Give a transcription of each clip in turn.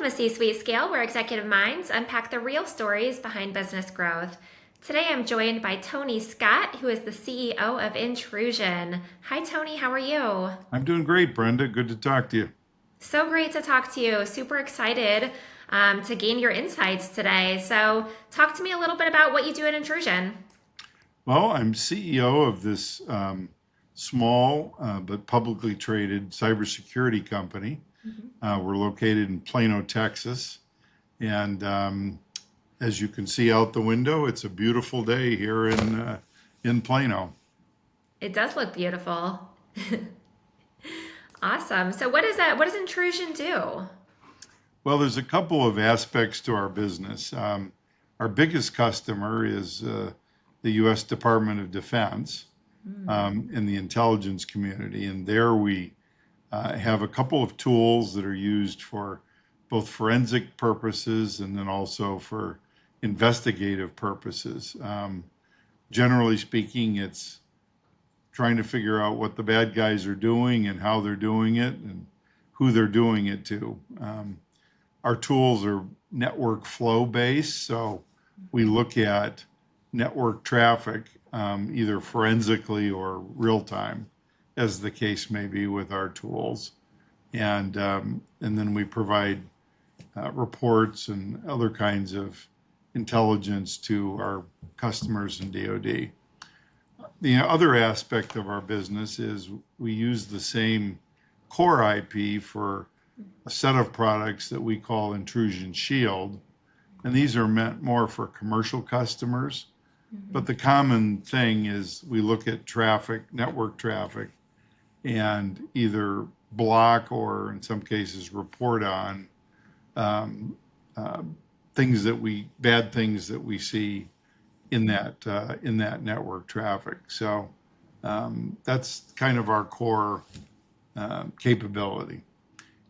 Welcome to C-Suite Scale, where executive minds unpack the real stories behind business growth. Today I'm joined by Tony Scott, who is the CEO of Intrusion. Hi, Tony. How are you? I'm doing great, Brenda. Good to talk to you. So great to talk to you. Super excited to gain your insights today. So, talk to me a little bit about what you do at Intrusion. Well, I'm CEO of this small but publicly traded cybersecurity company. We're located in Plano, Texas. And as you can see out the window, it's a beautiful day here in Plano. It does look beautiful. Awesome. So, what is that? What does Intrusion do? Well, there's a couple of aspects to our business. Our biggest customer is the U.S. Department of Defense in the intelligence community. And there we have a couple of tools that are used for both forensic purposes and then also for investigative purposes. Generally speaking, it's trying to figure out what the bad guys are doing and how they're doing it and who they're doing it to. Our tools are network flow based, so we look at network traffic either forensically or real time, as the case may be with our tools, and then we provide reports and other kinds of intelligence to our customers in DoD. The other aspect of our business is we use the same core IP for a set of products that we call Intrusion Shield. And these are meant more for commercial customers. But the common thing is we look at traffic, network traffic, and either block or in some cases report on um, uh, bad things that we see in that network traffic. So that's kind of our core capability.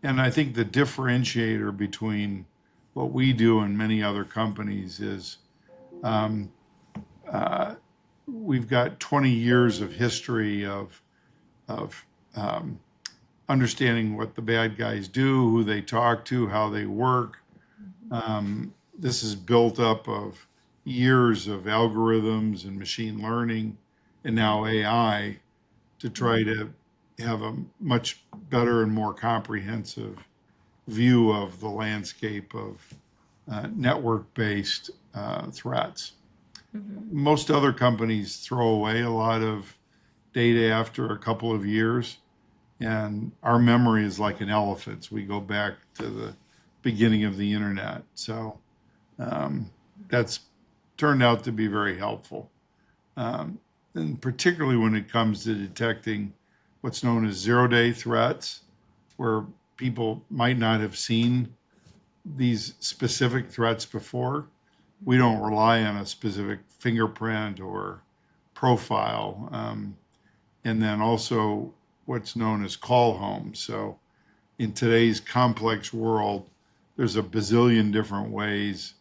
And I think the differentiator between what we do and many other companies is um, we've got 20 years of history of understanding what the bad guys do, who they talk to, how they work. This is built up of years of algorithms and machine learning and now AI to try to have a much better and more comprehensive view of the landscape of network-based threats. Most other companies throw away a lot of data after a couple of years, and our memory is like an elephant's. We go back to the beginning of the internet. So that's turned out to be very helpful. And particularly when it comes to detecting what's known as zero-day threats, where people might not have seen these specific threats before. We don't rely on a specific fingerprint or profile. And then also what's known as call home. So in today's complex world, there's a bazillion different ways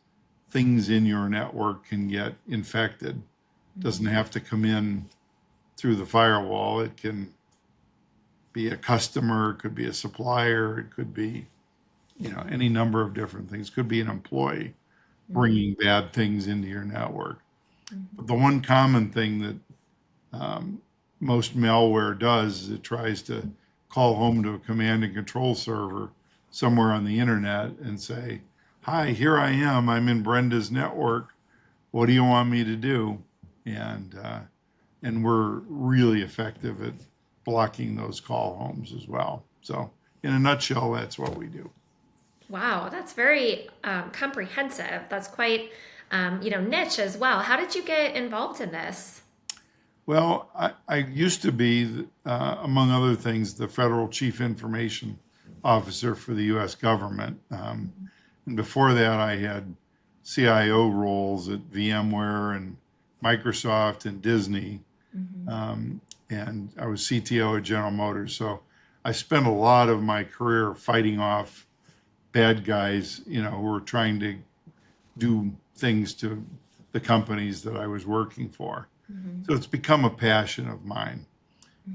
things in your network can get infected. Doesn't have to come in through the firewall. It can be a customer, it could be a supplier, it could be, any number of different things. It could be an employee bringing bad things into your network. But the one common thing that most malware does is it tries to call home to a command and control server somewhere on the internet and say, "Hi, here I am. I'm in Brenda's network. What do you want me to do?" And we're really effective at blocking those call homes as well. So, in a nutshell, that's what we do. Wow, that's very comprehensive. That's quite, niche as well. How did you get involved in this? Well, I used to be, among other things, the federal chief information officer for the U.S. government. And before that, I had CIO roles at VMware and Microsoft and Disney. And I was CTO at General Motors. So I spent a lot of my career fighting off bad guys, who were trying to do things to the companies that I was working for. So it's become a passion of mine.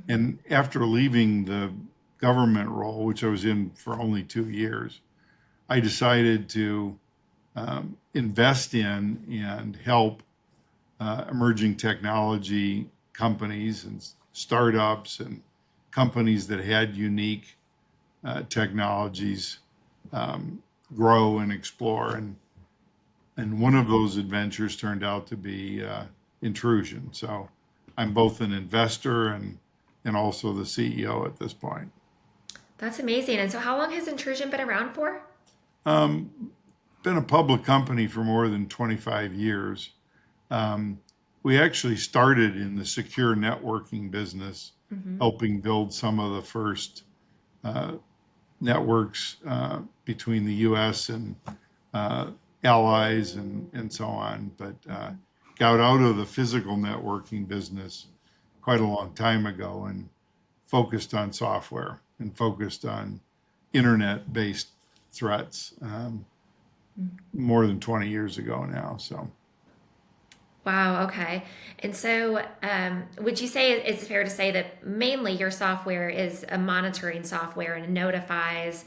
And after leaving the government role, which I was in for only 2 years, I decided to invest in and help emerging technology companies and startups and companies that had unique technologies grow and explore. And one of those adventures turned out to be Intrusion. So I'm both an investor and also the CEO at this point. That's amazing. And so, how long has Intrusion been around for? Um, Been a public company for more than 25 years. Um, we actually started in the secure networking business, Hmm. helping build some of the first uh, networks between the U.S. and uh, allies and so on, but got out of the physical networking business quite a long time ago and focused on software and focused on internet-based threats more than 20 years ago now. So Wow, okay. And so, would you say it's fair to say that mainly your software is a monitoring software and it notifies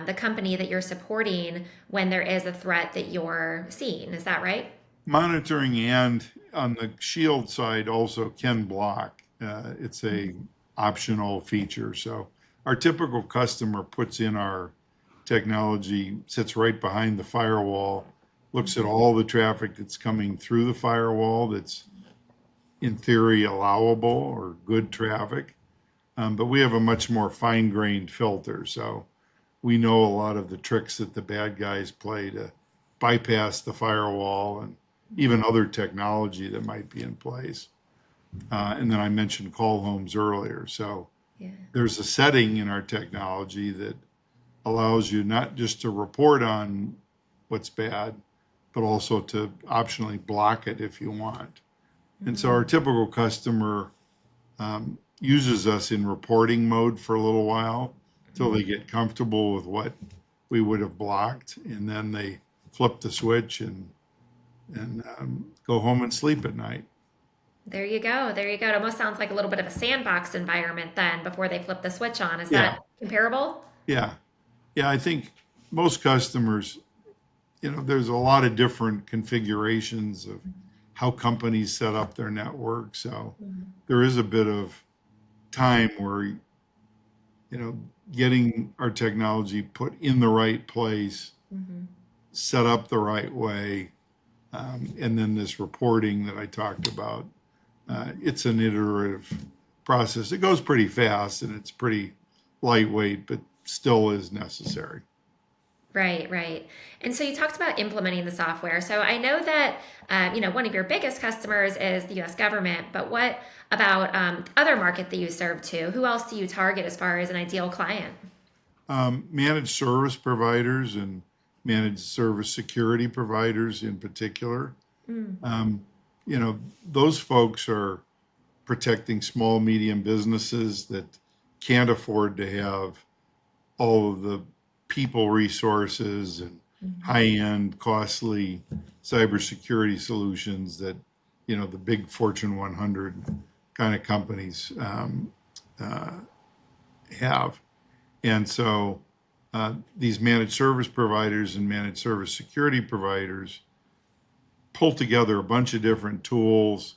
the company that you're supporting when there is a threat that you're seeing? Is that right? monitoring and on the Shield side also can block. It's a optional feature. So our typical customer puts in our technology, sits right behind the firewall, looks at all the traffic that's coming through the firewall that's in theory allowable or good traffic. But we have a much more fine-grained filter. So we know a lot of the tricks that the bad guys play to bypass the firewall and even other technology that might be in place. And then I mentioned call homes earlier. So Yeah. there's a setting in our technology that allows you not just to report on what's bad, but also to optionally block it if you want. And so our Mm. typical customer uses us in reporting mode for a little while till they get comfortable with what we would have blocked, and then they flip the switch and go home and sleep at night. There you go. There you go. It almost sounds like a little bit of a sandbox environment then before they flip the switch on. Is Yeah, that comparable? yeah, yeah. I think most customers, there's a lot of different configurations of how companies set up their network. So Mhm. there is a bit of time where, getting our technology put in the right place, Mhm. set up the right way, and then this reporting that I talked about. It's an iterative process. It goes pretty fast and it's pretty lightweight, but still is necessary. Right, right. And so you talked about implementing the software. So I know that one of your biggest customers is the U.S. government, but what about other market that you serve to? Who else do you target as far as an ideal client? Managed service providers and managed service security providers in particular. Mm. Um, those folks are protecting small, medium businesses that can't afford to have all of the people resources and Mhm. high-end, costly cybersecurity solutions that the big Fortune 100 kind of companies uh, have. And so these managed service providers and managed service security providers pull together a bunch of different tools,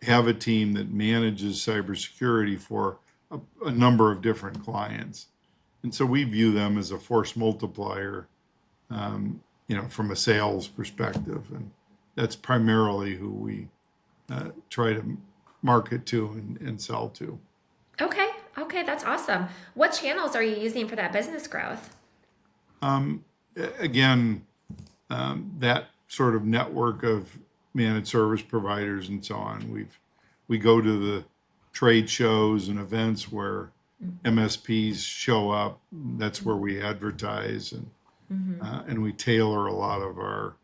have a team that manages cybersecurity for a number of different clients. And so we view them as a force multiplier, from a sales perspective. And that's primarily who we try to market to and sell to. Okay, okay, that's awesome. What channels are you using for that business growth? Um, Again, that sort of network of managed service providers and so on. We go to the trade shows and events where MSPs show up. That's where we advertise Mm-hmm. and we tailor a lot of our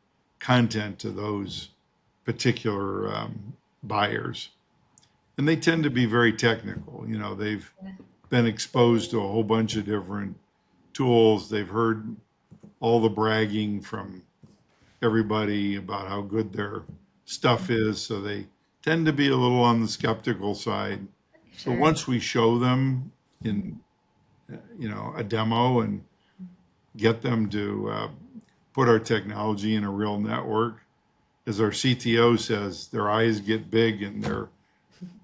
content to those particular buyers. And they tend to be very technical. They've been exposed to a whole bunch of different tools. They've heard all the bragging from everybody about how good their stuff is. So they tend to be a little on the skeptical side. But Sure. once we show them in, a demo and get them to put our technology in a real network. As our CTO says, their eyes get big and their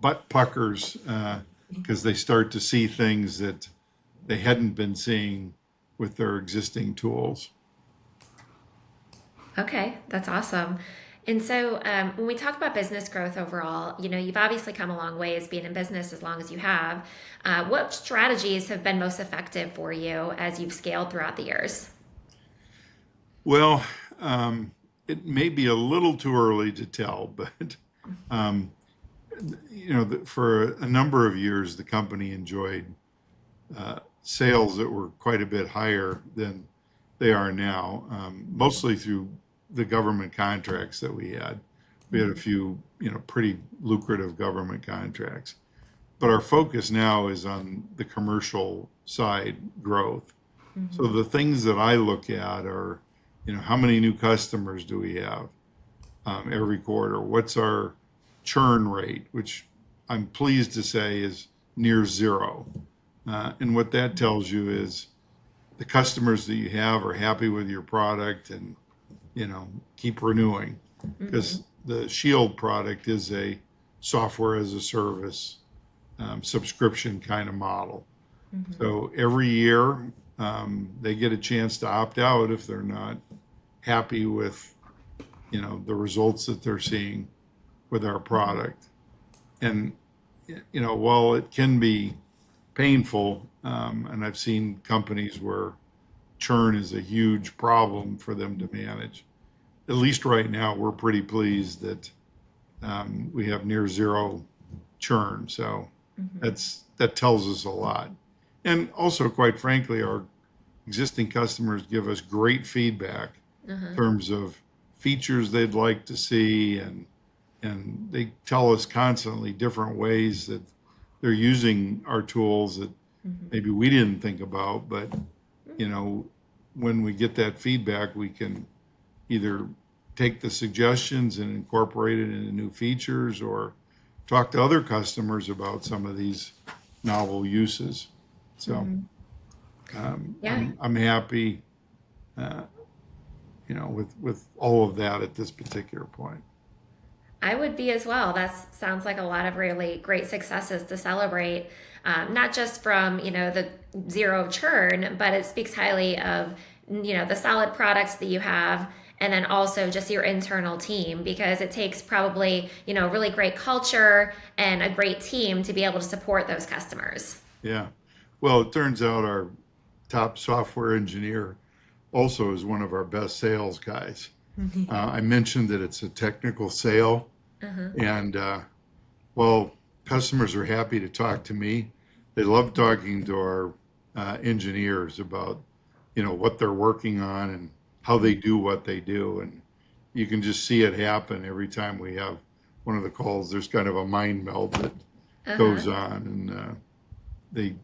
butt puckers because they start to see things that they hadn't been seeing with their existing tools. Okay, that's awesome. And so, when we talk about business growth overall, you've obviously come a long ways being in business as long as you have. What strategies have been most effective for you as you've scaled throughout the years? Well, it may be a little too early to tell, but um, for a number of years, the company enjoyed sales that were quite a bit higher than they are now, mostly through the government contracts that we had. We had a few, pretty lucrative government contracts. But our focus now is on the commercial side growth. So the things that I look at are, how many new customers do we have every quarter? What's our churn rate, which I'm pleased to say is near zero. And what that tells you is the customers that you have are happy with your product and, keep renewing Mm-hmm. because the Shield product is a software as a service subscription kind of model. Mm-hmm. So every year they get a chance to opt out if they're not happy with, the results that they're seeing with our product. And, while it can be painful, and I've seen companies where churn is a huge problem for them to manage. At least right now, we're pretty pleased that we have near zero churn. So Mm-hmm. that tells us a lot. And also, quite frankly, our existing customers give us great feedback Uh-huh. in terms of features they'd like to see, and they tell us constantly different ways that they're using our tools that Mm-hmm. maybe we didn't think about, but you know, when we get that feedback, we can either take the suggestions and incorporate it into new features or talk to other customers about some of these novel uses. So Mm-hmm. Yeah. I'm happy, uh, with all of that at this particular point. I would be as well. That sounds like a lot of really great successes to celebrate, not just from the zero churn, but it speaks highly of the solid products that you have, and then also just your internal team because it takes probably really great culture and a great team to be able to support those customers. Yeah. Well, it turns out our top software engineer also is one of our best sales guys. I mentioned that it's a technical sale, Uh-huh. and well, customers are happy to talk to me. They love talking to our engineers about, what they're working on and how they do what they do. And you can just see it happen every time we have one of the calls. There's kind of a mind meld that Uh-huh. goes on, and they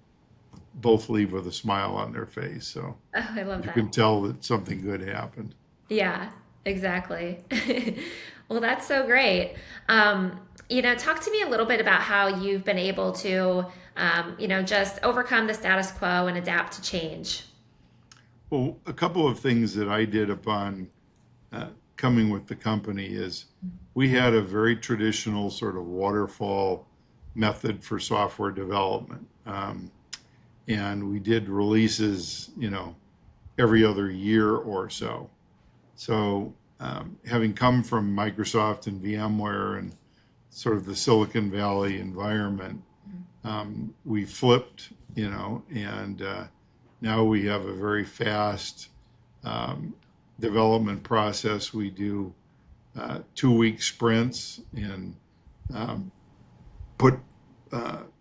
both leave with a smile on their face. So Oh, I love you that. can tell that something good happened. Yeah, exactly. Well, that's so great. Talk to me a little bit about how you've been able to, just overcome the status quo and adapt to change. Well, a couple of things that I did upon coming with the company is we had a very traditional sort of waterfall method for software development. And we did releases, every other year or so. So, having come from Microsoft and VMware and sort of the Silicon Valley environment, we flipped, and now we have a very fast um, development process. We do 2 week sprints and um, put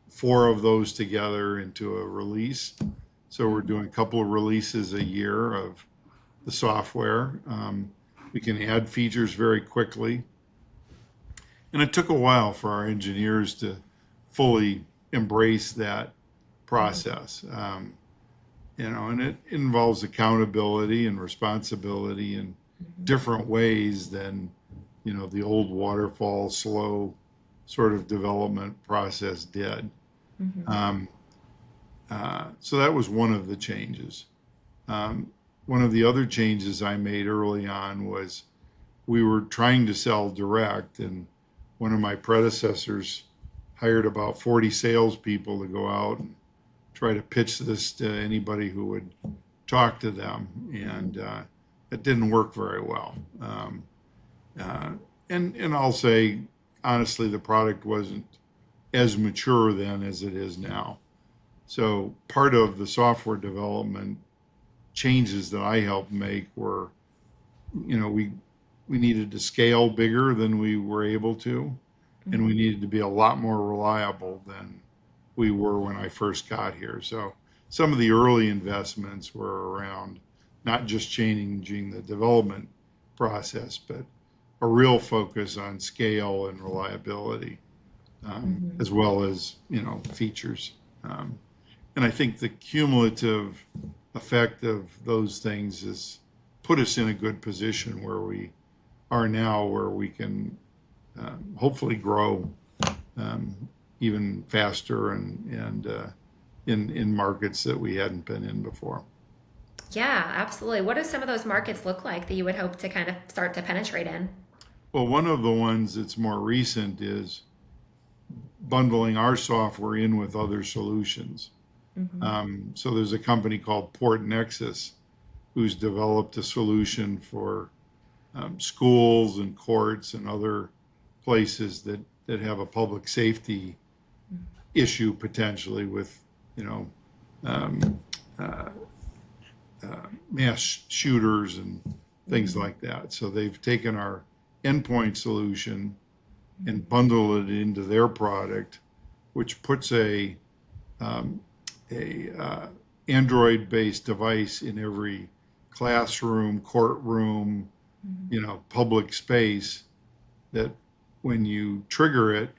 four of those together into a release. So we're doing a couple of releases a year of the software. We can add features very quickly. And it took a while for our engineers to fully embrace that process. And it involves accountability and responsibility in different ways than, the old waterfall, slow sort of development process did. Mm-hmm. Um, so that was one of the changes. one of the other changes I made early on was we were trying to sell direct, and one of my predecessors hired about 40 salespeople to go out and try to pitch this to anybody who would talk to them, and it didn't work very well. Uh, and I'll say honestly, the product wasn't as mature then as it is now. So part of the software development changes that I helped make were, we needed to scale bigger than we were able to, and we needed to be a lot more reliable than we were when I first got here. So some of the early investments were around not just changing the development process, but a real focus on scale and reliability, as well as features. And I think the cumulative effect of those things has put us in a good position where we are now, where we can hopefully grow even faster and in markets that we hadn't been in before. Yeah, absolutely. What do some of those markets look like that you would hope to kind of start to penetrate in? Well, one of the ones that's more recent is bundling our software in with other solutions. So there's a company called Port Nexus who's developed a solution for schools and courts and other places that have a public safety issue potentially with, um, uh, mass shooters and things like that. So they've taken our endpoint solution and bundled it into their product, which puts a Android-based device in every classroom, courtroom, public space that when you trigger it,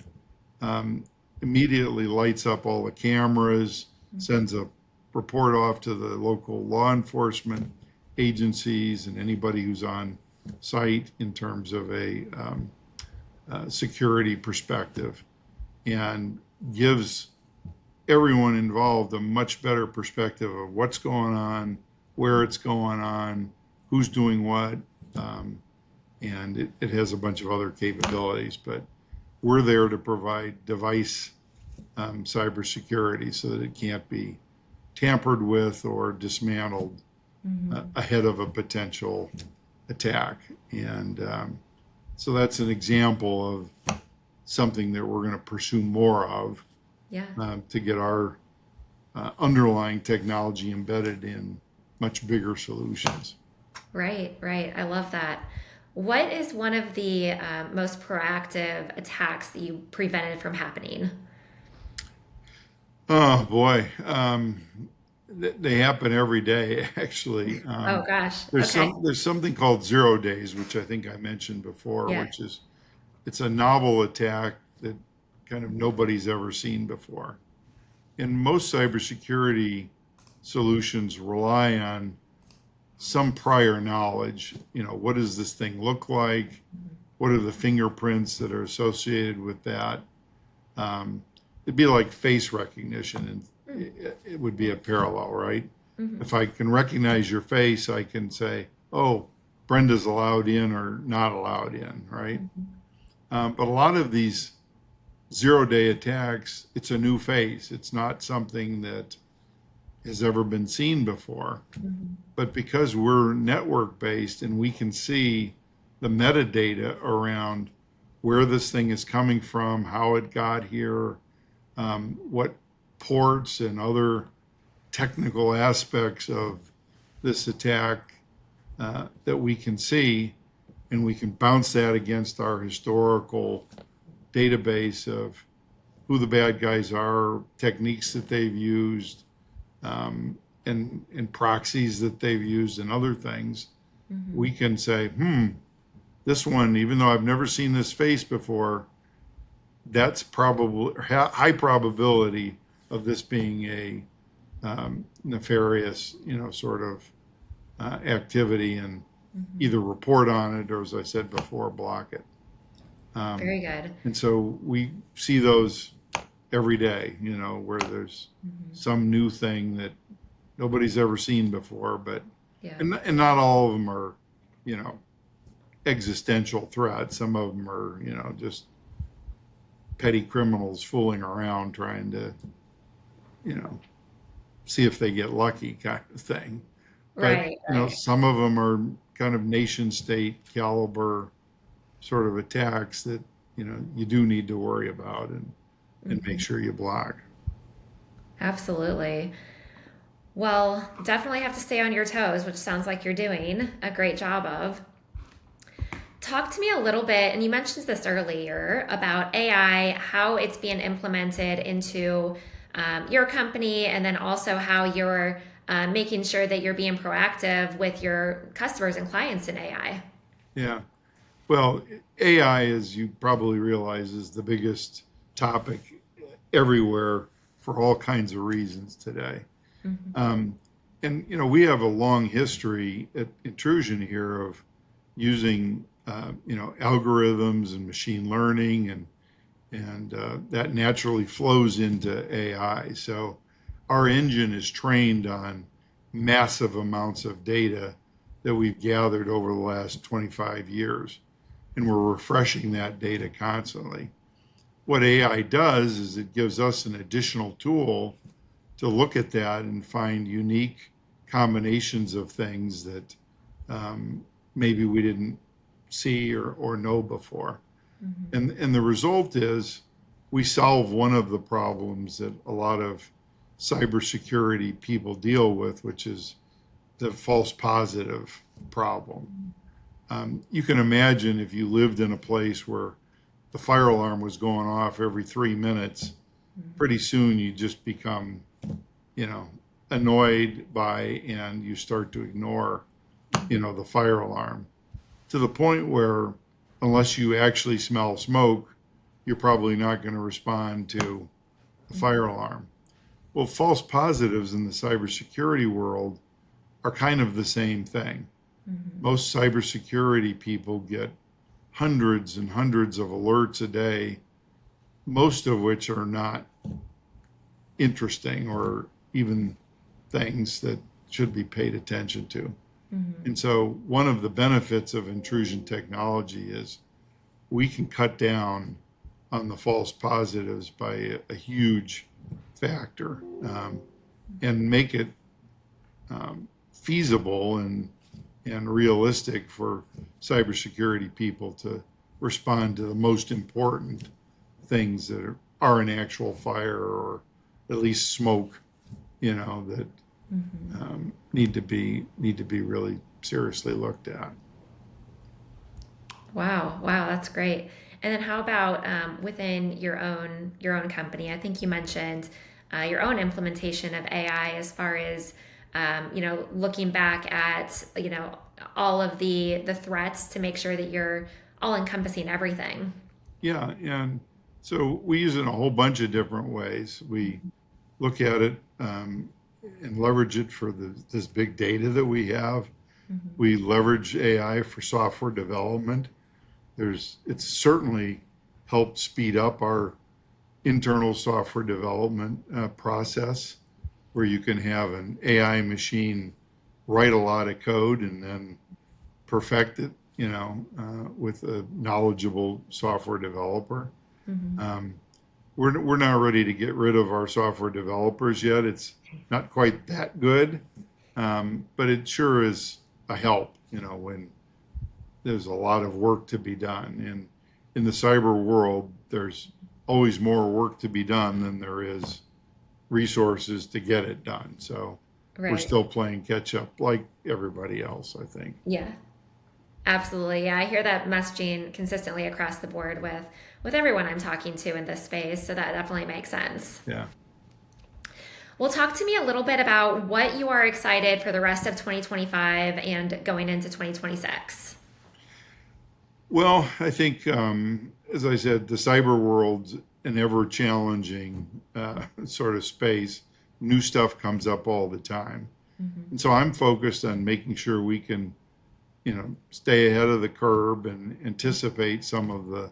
immediately lights up all the cameras, sends a report off to the local law enforcement agencies and anybody who's on site in terms of a security perspective, and gives everyone involved a much better perspective of what's going on, where it's going on, who's doing what, and it has a bunch of other capabilities. But we're there to provide device cybersecurity so that it can't be tampered with or dismantled ahead of a potential attack. And so that's an example of something that we're going to pursue more of, Yeah. to get our underlying technology embedded in much bigger solutions. Right, right. I love that. What is one of the most proactive attacks that you prevented from happening? Oh boy, they happen every day actually. Oh gosh. There's Okay. something called 0 days, which I think I mentioned before, Yeah. which is it's a novel attack that kind of nobody's ever seen before. And most cybersecurity solutions rely on some prior knowledge. What does this thing look like? What are the fingerprints that are associated with that? Um, it'd be like face recognition, and it would be a parallel, right? Mm-hmm. If I can recognize your face, I can say, oh, Brenda's allowed in or not allowed in, right? But a lot of these 0 day attacks, it's a new face. It's not something that has ever been seen before. Mm-hmm. But because we're network based and we can see the metadata around where this thing is coming from, how it got here, what ports and other technical aspects of this attack that we can see, and we can bounce that against our historical database of who the bad guys are, techniques that they've used, and proxies that they've used, and other things. Mm-hmm. We can say, this one, even though I've never seen this face before, that's probably high probability of this being a nefarious, sort of activity, and Mm-hmm. either report on it or, as I said before, block it. Um, Very good. and so we see those every day, where there's Mm-hmm. some new thing that nobody's ever seen before, but Yeah. And not all of them are, you know, existential threats. Some of them are, just petty criminals fooling around trying to, you know, see if they get lucky kind of thing. But, Right, right. some of them are kind of nation state caliber sort of attacks that, you do need to worry about and make Hmm. sure you block. Absolutely. Well, definitely have to stay on your toes, which sounds like you're doing a great job of. Talk to me a little bit, and you mentioned this earlier about AI, how it's being implemented into your company, and then also how you're making sure that you're being proactive with your customers and clients in AI. Yeah. Well, AI, as you probably realize, is the biggest topic everywhere for all kinds of reasons today. Hmm. Um, and we have a long history at Intrusion here of using algorithms and machine learning, and that naturally flows into AI. So our engine is trained on massive amounts of data that we've gathered over the last 25 years, and we're refreshing that data constantly. What AI does is it gives us an additional tool to look at that and find unique combinations of things that maybe we didn't see or know before. Hmm. And the result is we solve one of the problems that a lot of cybersecurity people deal with, which is the false positive problem. You can imagine if you lived in a place where the fire alarm was going off every 3 minutes, pretty soon you just become, you know, annoyed by and you start to ignore, the fire alarm to the point where, unless you actually smell smoke, you're probably not going to respond to the fire alarm. Well, false positives in the cybersecurity world are kind of the same thing. Hmm. Most cybersecurity people get hundreds and hundreds of alerts a day, most of which are not interesting or even things that should be paid attention to. Hmm. And so, one of the benefits of intrusion technology is we can cut down on the false positives by a huge factor, and make it feasible and realistic for cybersecurity people to respond to the most important things that are an actual fire or at least smoke, that Hmm. need to be really seriously looked at. Wow, wow, that's great. And then how about within your own company? I think you mentioned your own implementation of AI as far as looking back at all of the threats to make sure that you're all encompassing everything. Yeah, and so we use it in a whole bunch of different ways. We look at it and leverage it for this big data that we have. Hmm. We leverage AI for software development. It's certainly helped speed up our internal software development process, where you can have an AI machine write a lot of code and then perfect it, with a knowledgeable software developer. Hmm. Um, we're not ready to get rid of our software developers yet. It's not quite that good, but it sure is a help, when there's a lot of work to be done. And in the cyber world, there's always more work to be done than there is resources to get it done. So we're Right. still playing catch up like everybody else, I think. Yeah. Absolutely. Yeah, I hear that messaging consistently across the board with everyone I'm talking to in this space, so that definitely makes sense. Yeah. Well, talk to me a little bit about what you are excited for the rest of 2025 and going into 2026. Well, I think, as I said, the cyber world's an ever challenging sort of space. New stuff comes up all the time. Hmm. And so I'm focused on making sure we can, stay ahead of the curve and anticipate some of the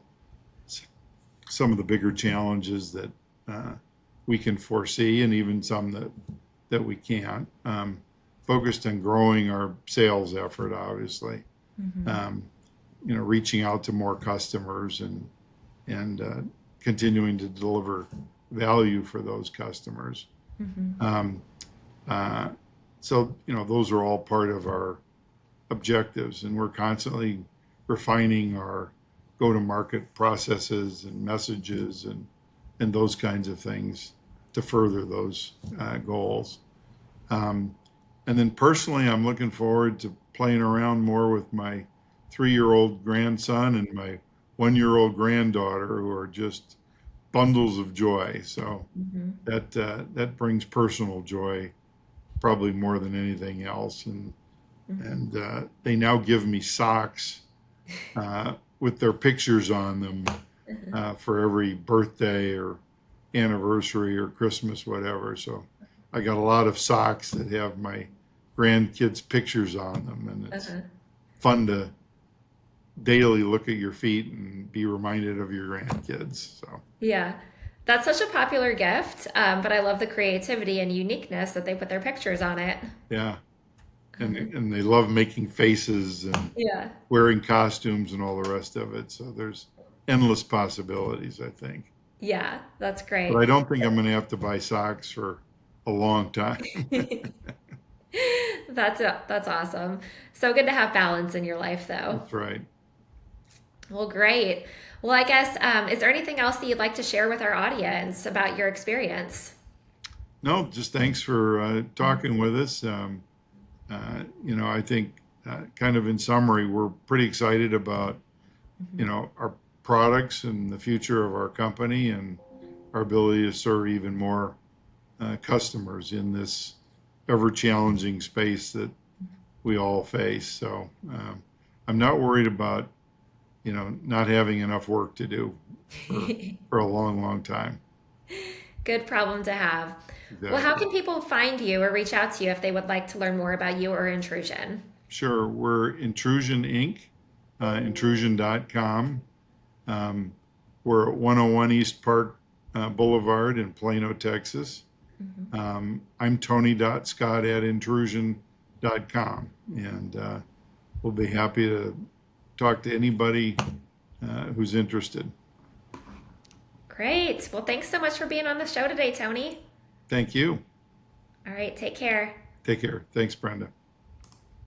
bigger challenges that we can foresee, and even some that we can't. focused on growing our sales effort, obviously. Mm-hmm. Um, reaching out to more customers and continuing to deliver value for those customers. Mm-hmm. Um, uh, so, those are all part of our objectives, and we're constantly refining our go-to-market processes and messages and those kinds of things to further those goals. Um, and then personally, I'm looking forward to playing around more with my 3-year-old grandson and my 1-year-old granddaughter, who are just bundles of joy. So Mm-hmm. that brings personal joy probably more than anything else. And they now give me socks with their pictures on them Mm-hmm. for every birthday or anniversary or Christmas, whatever. So I got a lot of socks that have my grandkids' pictures on them, and it's Uh-huh. fun to daily look at your feet and be reminded of your grandkids. So Yeah. That's such a popular gift, but I love the creativity and uniqueness that they put their pictures on it. yeah, and Uh-huh. and they love making faces and Yeah. wearing costumes and all the rest of it. So there's endless possibilities, I think. Yeah, that's But great. I don't think I'm going to have to buy socks for a long time. That's awesome. So good to have balance in your life, though. That's right. Well, great. Well, I guess is there anything else that you'd like to share with our audience about your experience? No, just thanks for talking with us. I think kind of in summary, we're pretty excited about, Mhm. our products and the future of our company and our ability to serve even more customers in this ever challenging space that we all face. So I'm not worried about, not having enough work to do for a long, long time. Good problem to have. Well, how Exactly. can people find you or reach out to you if they would like to learn more about you or intrusion? Sure. We're Intrusion Inc., intrusion.com. Um, we're at 101 East Park Boulevard in Plano, Texas. Mhm. I'm Tony.Scott at intrusion.com. And we'll be happy to talk to anybody who's interested. Great. Well, thanks so much for being on the show today, Tony. Thank you. All right, take care. Take care. Thanks, Brenda.